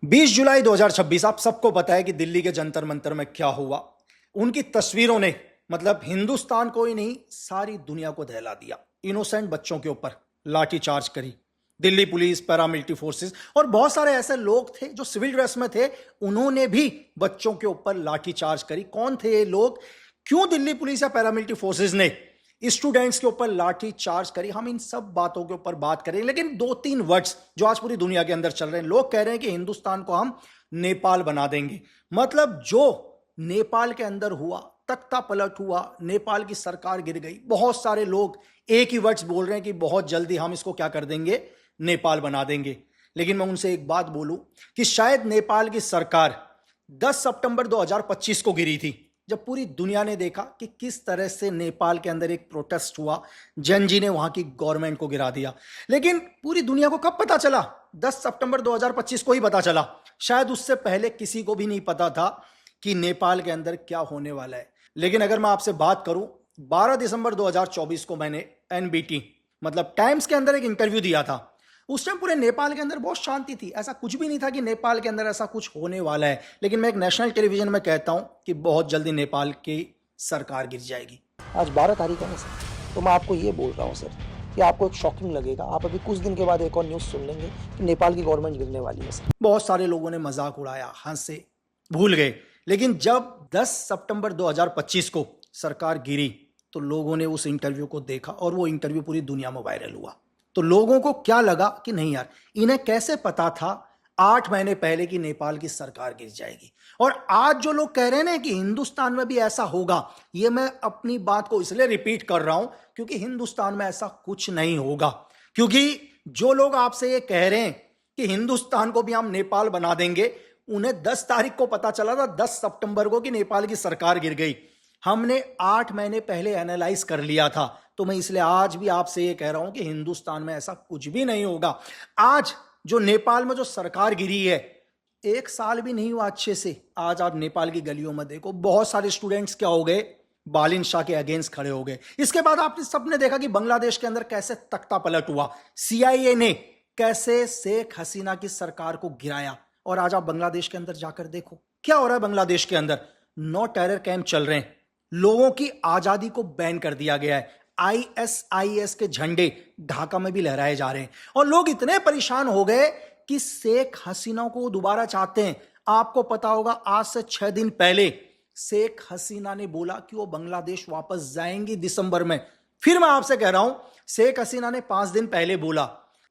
20 जुलाई 2026, आप सबको पता है कि दिल्ली के जंतर मंतर में क्या हुआ। उनकी तस्वीरों ने मतलब हिंदुस्तान को ही नहीं सारी दुनिया को दहला दिया। इनोसेंट बच्चों के ऊपर लाठी चार्ज करी दिल्ली पुलिस, पैरामिलिट्री फोर्सेस और बहुत सारे ऐसे लोग थे जो सिविल ड्रेस में थे, उन्होंने भी बच्चों के ऊपर लाठी चार्ज करी। कौन थे ये लोग? क्यों दिल्ली पुलिस या पैरामिलिट्री फोर्सेस ने स्टूडेंट्स के ऊपर लाठी चार्ज करी? हम इन सब बातों के ऊपर बात करें, लेकिन दो तीन वर्ड्स जो आज पूरी दुनिया के अंदर चल रहे हैं। लोग कह रहे हैं कि हिंदुस्तान को हम नेपाल बना देंगे। मतलब जो नेपाल के अंदर हुआ, तख्ता पलट हुआ, नेपाल की सरकार गिर गई। बहुत सारे लोग एक ही वर्ड्स बोल रहे हैं कि बहुत जल्दी हम इसको क्या कर देंगे, नेपाल बना देंगे। लेकिन मैं उनसे एक बात बोलूं कि शायद नेपाल की सरकार 10 सितंबर 2025 को गिरी थी, जब पूरी दुनिया ने देखा कि किस तरह से नेपाल के अंदर एक प्रोटेस्ट हुआ, जनजी ने वहां की गवर्नमेंट को गिरा दिया। लेकिन पूरी दुनिया को कब पता चला? 10 सितंबर 2025 को ही पता चला। शायद उससे पहले किसी को भी नहीं पता था कि नेपाल के अंदर क्या होने वाला है। लेकिन अगर मैं आपसे बात करूं, 12 दिसंबर 2024 को मैंने एनबीटी मतलब टाइम्स के अंदर एक इंटरव्यू दिया था। उस टाइम पूरे नेपाल के अंदर बहुत शांति थी, ऐसा कुछ भी नहीं था कि नेपाल के अंदर ऐसा कुछ होने वाला है। लेकिन मैं एक नेशनल टेलीविजन में कहता हूं कि बहुत जल्दी नेपाल की सरकार गिर जाएगी। आज 12 तारीख है ना सर, तो मैं आपको ये बोल रहा हूँ सर कि आपको एक शॉकिंग लगेगा। आप अभी कुछ दिन के बाद एक और न्यूज़ सुन लेंगे कि नेपाल की गवर्नमेंट गिरने वाली है सर। बहुत सारे लोगों ने मजाक उड़ाया, हंसे, भूल गए। लेकिन जब 10 सितंबर 2025 को सरकार गिरी तो लोगों ने उस इंटरव्यू को देखा और वो इंटरव्यू पूरी दुनिया में वायरल हुआ। तो लोगों को क्या लगा कि नहीं यार, इन्हें कैसे पता था 8 महीने पहले कि नेपाल की सरकार गिर जाएगी। और आज जो लोग कह रहे हैं ना कि हिंदुस्तान में भी ऐसा होगा, ये मैं अपनी बात को इसलिए रिपीट कर रहा हूं क्योंकि हिंदुस्तान में ऐसा कुछ नहीं होगा। क्योंकि जो लोग आपसे ये कह रहे हैं कि हिंदुस्तान को भी हम नेपाल बना देंगे, उन्हें 10 तारीख को पता चला था, 10 सितंबर को, कि नेपाल की सरकार गिर गई। हमने 8 महीने पहले एनालाइज कर लिया था। तो मैं इसलिए आज भी आपसे ये कह रहा हूं कि हिंदुस्तान में ऐसा कुछ भी नहीं होगा। आज जो नेपाल में जो सरकार गिरी है, 1 साल भी नहीं हुआ अच्छे से। आज आप नेपाल की गलियों में देखो, बहुत सारे स्टूडेंट्स क्या हो गए, बालिन शाह के अगेंस्ट खड़े हो गए। इसके बाद आपने सबने देखा कि बांग्लादेश के अंदर कैसे तख्ता पलट हुआ, सीआईए ने कैसे शेख हसीना की सरकार को गिराया। और आज आप बांग्लादेश के अंदर जाकर देखो क्या हो रहा है। बांग्लादेश के अंदर 9 टेरर कैंप चल रहे हैं, लोगों की आजादी को बैन कर दिया गया है, आईएसआईएस के झंडे ढाका में भी लहराए जा रहे हैं। और लोग इतने परेशान हो गए कि शेख हसीना को दोबारा चाहते हैं। आपको पता होगा, आज से 6 दिन पहले शेख हसीना ने बोला कि वो बांग्लादेश वापस जाएंगी दिसंबर में। फिर मैं आपसे कह रहा हूं, शेख हसीना ने 5 दिन पहले बोला।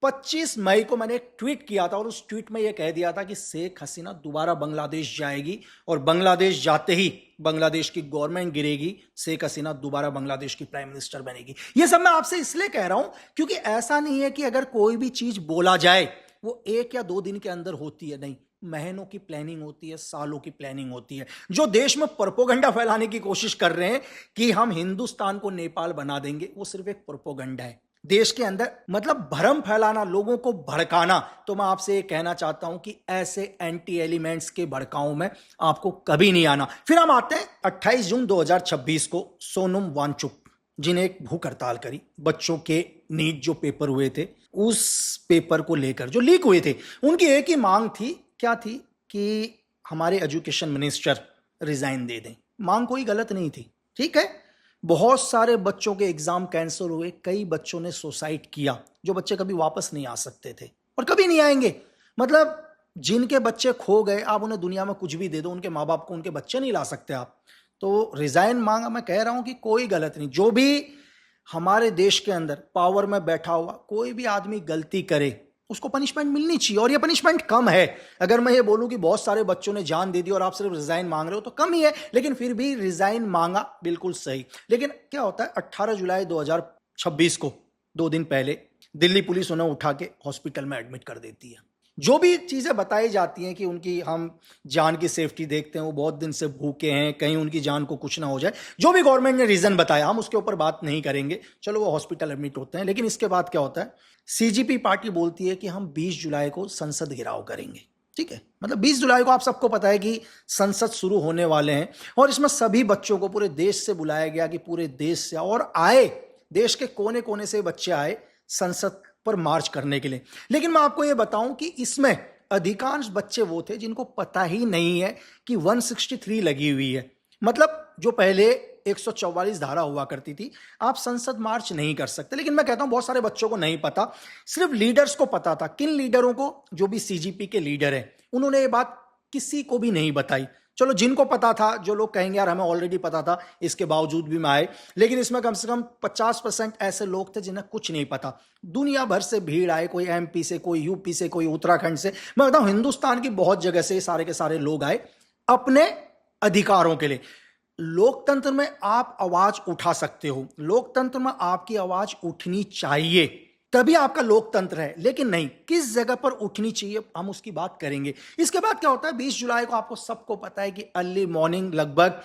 25 मई को मैंने एक ट्वीट किया था और उस ट्वीट में यह कह दिया था कि शेख हसीना दोबारा बांग्लादेश जाएगी और बांग्लादेश जाते ही बांग्लादेश की गवर्नमेंट गिरेगी, शेख हसीना दोबारा बांग्लादेश की प्राइम मिनिस्टर बनेगी। यह सब मैं आपसे इसलिए कह रहा हूं क्योंकि ऐसा नहीं है कि अगर कोई भी चीज बोला जाए वो 1 या 2 दिन के अंदर होती है। नहीं, महीनों की प्लानिंग होती है, सालों की प्लानिंग होती है। जो देश में प्रोपोगंडा फैलाने की कोशिश कर रहे हैं कि हम हिंदुस्तान को नेपाल बना देंगे, वो सिर्फ एक प्रोपोगंडा है। देश के अंदर मतलब भ्रम फैलाना, लोगों को भड़काना। तो मैं आपसे ये कहना चाहता हूं कि ऐसे एंटी एलिमेंट्स के भड़काओं में आपको कभी नहीं आना। फिर हम आते हैं 28 जून 2026 को सोनम वांगचुक, जिन्हें एक भूख हड़ताल करी बच्चों के नीट जो पेपर हुए थे, उस पेपर को लेकर जो लीक हुए थे। उनकी एक ही मांग थी, क्या थी? कि हमारे एजुकेशन मिनिस्टर रिजाइन दे दें। मांग कोई गलत नहीं थी, ठीक है। बहुत सारे बच्चों के एग्जाम कैंसिल हुए, कई बच्चों ने सुसाइड किया, जो बच्चे कभी वापस नहीं आ सकते थे और कभी नहीं आएंगे। मतलब जिनके बच्चे खो गए, आप उन्हें दुनिया में कुछ भी दे दो, उनके माँ बाप को उनके बच्चे नहीं ला सकते आप। तो रिजाइन मांगा, मैं कह रहा हूं कि कोई गलत नहीं। जो भी हमारे देश के अंदर पावर में बैठा हुआ कोई भी आदमी गलती करे, उसको पनिशमेंट मिलनी चाहिए और ये पनिशमेंट कम है। अगर मैं ये बोलूं कि बहुत सारे बच्चों ने जान दे दी और आप सिर्फ रिजाइन मांग रहे हो तो कम ही है, लेकिन फिर भी रिजाइन मांगा बिल्कुल सही। लेकिन क्या होता है, 18 जुलाई 2026 को 2 दिन पहले दिल्ली पुलिस उन्हें उठा के हॉस्पिटल में एडमिट कर देती है। जो भी चीजें बताई जाती हैं कि उनकी हम जान की सेफ्टी देखते हैं, वो बहुत दिन से भूखे हैं, कहीं उनकी जान को कुछ ना हो जाए, जो भी गवर्नमेंट ने रीजन बताया, हम उसके ऊपर बात नहीं करेंगे। चलो, वो हॉस्पिटल एडमिट होते हैं। लेकिन इसके बाद क्या होता है, सीजीपी पार्टी बोलती है कि हम 20 जुलाई को संसद घेराव करेंगे। ठीक है, मतलब 20 जुलाई को आप सबको पता है कि संसद शुरू होने वाले हैं और इसमें सभी बच्चों को पूरे देश से बुलाया गया कि पूरे देश से और आए, देश के कोने कोने से बच्चे आए संसद पर मार्च करने के लिए। लेकिन मैं आपको यह बताऊं कि इसमें अधिकांश बच्चे वो थे जिनको पता ही नहीं है कि 163 लगी हुई है। मतलब जो पहले 144 धारा हुआ करती थी, आप संसद मार्च नहीं कर सकते। लेकिन मैं कहता हूं बहुत सारे बच्चों को नहीं पता, सिर्फ लीडर्स को पता था। किन लीडरों को? जो भी सीजीपी के लीडर हैं, उन्होंने ये बात किसी को भी नहीं बताई। चलो जिनको पता था, जो लोग कहेंगे यार हमें ऑलरेडी पता था, इसके बावजूद भी मैं आए, लेकिन इसमें कम से कम 50% ऐसे लोग थे जिन्हें कुछ नहीं पता। दुनिया भर से भीड़ आए, कोई एमपी से, कोई यूपी से, कोई उत्तराखंड से, मैं बताऊं हिंदुस्तान की बहुत जगह से सारे के सारे लोग आए अपने अधिकारों के लिए। लोकतंत्र में आप आवाज उठा सकते हो, लोकतंत्र में आपकी आवाज उठनी चाहिए, तभी आपका लोकतंत्र है। लेकिन नहीं, किस जगह पर उठनी चाहिए हम उसकी बात करेंगे। इसके बाद क्या होता है, 20 जुलाई को आपको सबको पता है कि अर्ली मॉर्निंग लगभग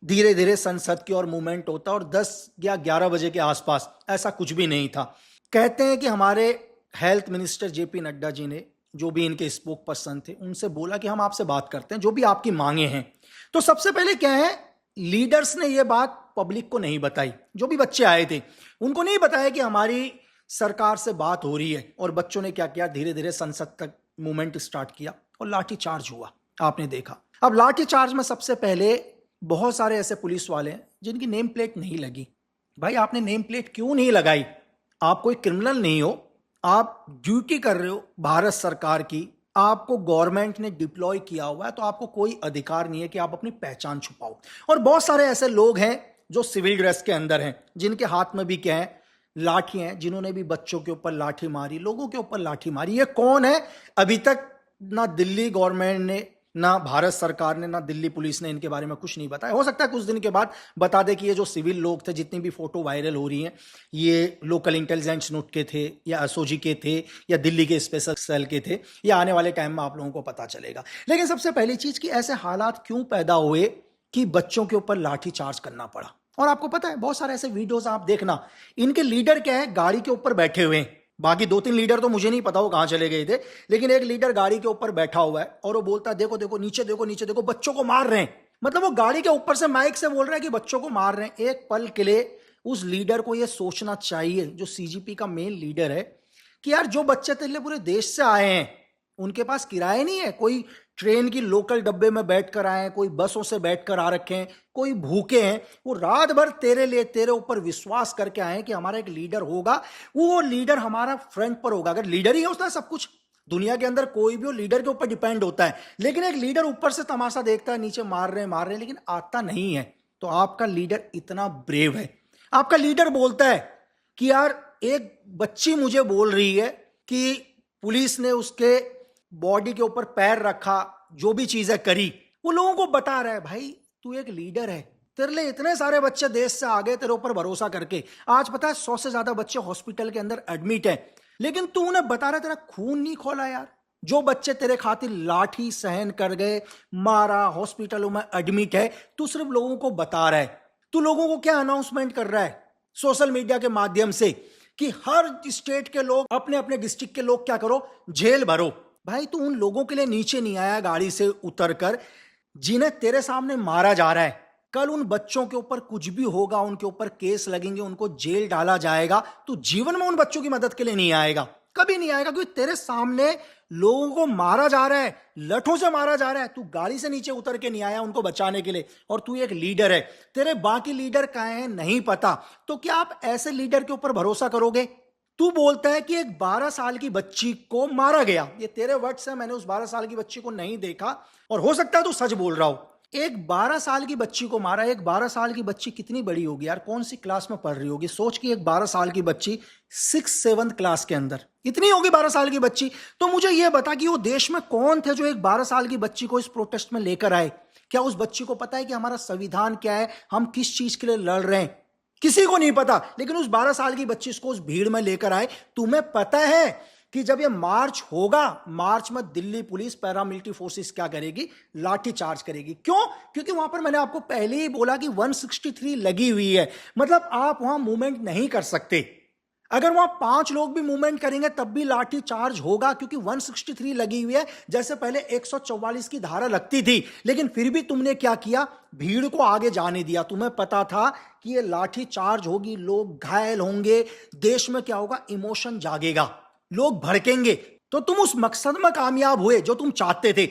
धीरे धीरे संसद की ओर मूवमेंट होता है, और 10 या 11 बजे के आसपास ऐसा कुछ भी नहीं था। कहते हैं कि हमारे health minister JP Nadda ji ने, जो भी इनके स्पोक पर्सन थे, उनसे बोला कि हम आपसे बात करते हैं, जो भी आपकी मांगे हैं। तो सबसे पहले क्या है, लीडर्स ने यह बात पब्लिक को नहीं बताई। जो भी बच्चे आए थे उनको नहीं बताया कि हमारी सरकार से बात हो रही है। और बच्चों ने क्या किया, धीरे धीरे संसद तक मूवमेंट स्टार्ट किया और लाठी चार्ज हुआ, आपने देखा। अब लाठी चार्ज में सबसे पहले बहुत सारे ऐसे पुलिस वाले हैं जिनकी नेम प्लेट नहीं लगी। भाई आपने नेम प्लेट क्यों नहीं लगाई? आप कोई क्रिमिनल नहीं हो, आप ड्यूटी कर रहे हो भारत सरकार की, आपको गवर्नमेंट ने डिप्लॉय किया हुआ है, तो आपको कोई अधिकार नहीं है कि आप अपनी पहचान छुपाओ। और बहुत सारे ऐसे लोग हैं जो सिविल ड्रेस के अंदर हैं, जिनके हाथ में भी क्या है, लाठी हैं, जिन्होंने भी बच्चों के ऊपर लाठी मारी, लोगों के ऊपर लाठी मारी। ये कौन है? अभी तक ना दिल्ली गवर्नमेंट ने, ना भारत सरकार ने, ना दिल्ली पुलिस ने इनके बारे में कुछ नहीं बताया। हो सकता है कुछ दिन के बाद बता दे कि ये जो सिविल लोग थे, जितनी भी फोटो वायरल हो रही हैं, ये लोकल इंटेलिजेंस नोट के थे, या एसओजी के थे, या दिल्ली के स्पेशल सेल के थे। या आने वाले टाइम में आप लोगों को पता चलेगा। लेकिन सबसे पहली चीज कि ऐसे हालात क्यों पैदा हुए कि बच्चों के ऊपर लाठी चार्ज करना पड़ा। और आपको पता है बहुत सारे ऐसे वीडियोस आप देखना, इनके लीडर क्या है, गाड़ी के ऊपर बैठे हुए हैं। बाकी 2-3 लीडर तो मुझे नहीं पता वो कहां चले गए थे, लेकिन एक लीडर गाड़ी के ऊपर बैठा हुआ है और वो बोलता है देखो देखो नीचे देखो नीचे देखो, बच्चों को मार रहे हैं। मतलब वो गाड़ी के ऊपर से माइक से बोल रहा है कि बच्चों को मार रहे हैं। एक पल के लिए उस लीडर को यह सोचना चाहिए, जो सीजीपी का मेन लीडर है, कि यार जो बच्चे तेरे लिए पूरे देश से आए हैं, उनके पास किराया नहीं है, कोई ट्रेन की लोकल डब्बे में बैठकर आए हैं, कोई बसों से बैठकर आ रखे हैं, कोई भूखे हैं, वो रात भर तेरे लिए, तेरे ऊपर विश्वास करके आए हैं कि हमारा एक लीडर होगा, वो लीडर हमारा फ्रंट पर होगा। अगर लीडर ही है उसका सब कुछ, दुनिया के अंदर कोई भी हो लीडर के ऊपर डिपेंड होता है। लेकिन एक लीडर ऊपर से तमाशा देखता है, नीचे मार रहे हैं लेकिन आता नहीं है। तो आपका लीडर इतना ब्रेव है, आपका लीडर बोलता है कि यार एक बच्ची मुझे बोल रही है कि पुलिस ने उसके बॉडी के ऊपर पैर रखा, जो भी चीजें करी, वो लोगों को बता रहा है। भाई तू एक लीडर है, तेरे लिए इतने सारे बच्चे देश से आ गए तेरे ऊपर भरोसा करके। आज पता है 100 से ज्यादा बच्चे हॉस्पिटल के अंदर एडमिट हैं, लेकिन तू उन्हें बता रहा है तेरा खून नहीं खोला यार। जो बच्चे तेरे खातिर लाठी सहन कर गए, मारा, हॉस्पिटलों में एडमिट है, तू सिर्फ लोगों को बता रहा है। तू लोगों को क्या अनाउंसमेंट कर रहा है सोशल मीडिया के माध्यम से कि हर स्टेट के लोग, अपने अपने डिस्ट्रिक्ट के लोग क्या करो, जेल भरो। भाई तू उन लोगों के लिए नीचे नहीं आया गाड़ी से उतरकर जिन्हें तेरे सामने मारा जा रहा है। कल उन बच्चों के ऊपर कुछ भी होगा, उनके ऊपर केस लगेंगे, उनको जेल डाला जाएगा, तो जीवन में उन बच्चों की मदद के लिए नहीं आएगा, कभी नहीं आएगा। क्योंकि तेरे सामने लोगों को मारा जा रहा है, लठों से मारा जा रहा है, तू गाड़ी से नीचे उतर के नहीं आया उनको बचाने के लिए, और तू एक लीडर है। तेरे बाकी लीडर कहाँ हैं नहीं पता, तो क्या आप ऐसे लीडर के ऊपर भरोसा करोगे? तू बोलता है कि एक 12 साल की बच्ची को मारा गया, ये तेरे वर्ड्स हैं, मैंने उस 12 साल की बच्ची को नहीं देखा, और हो सकता है तू सच बोल रहा हो। एक 12 साल की बच्ची को मारा। एक 12 साल की बच्ची कितनी बड़ी होगी यार, कौन सी क्लास में पढ़ रही होगी? सोच कि एक 12 साल की बच्ची 6-7 क्लास के अंदर इतनी होगी 12 साल की बच्ची। तो मुझे यह बता कि वो देश में कौन थे जो एक 12 साल की बच्ची को इस प्रोटेस्ट में लेकर आए? क्या उस बच्ची को पता है कि हमारा संविधान क्या है, हम किस चीज के लिए लड़ रहे हैं? किसी को नहीं पता। लेकिन उस 12 साल की बच्ची को उस भीड़ में लेकर आए। तुम्हें पता है कि जब ये मार्च होगा, मार्च में दिल्ली पुलिस, पैरामिलिट्री फोर्सेस क्या करेगी? लाठी चार्ज करेगी। क्यों? क्योंकि वहां पर मैंने आपको पहले ही बोला कि 163 लगी हुई है, मतलब आप वहां मूवमेंट नहीं कर सकते। अगर वहां 5 लोग भी मूवमेंट करेंगे तब भी लाठी चार्ज होगा, क्योंकि 163 लगी हुई है। जैसे पहले 144 की धारा लगती थी, लेकिन फिर भी तुमने क्या किया? भीड़ को आगे जाने दिया। तुम्हें पता था कि ये लाठी चार्ज होगी, लोग घायल होंगे, देश में क्या होगा, इमोशन जागेगा, लोग भड़केंगे। तो तुम उस मकसद में कामयाब हुए जो तुम चाहते थे।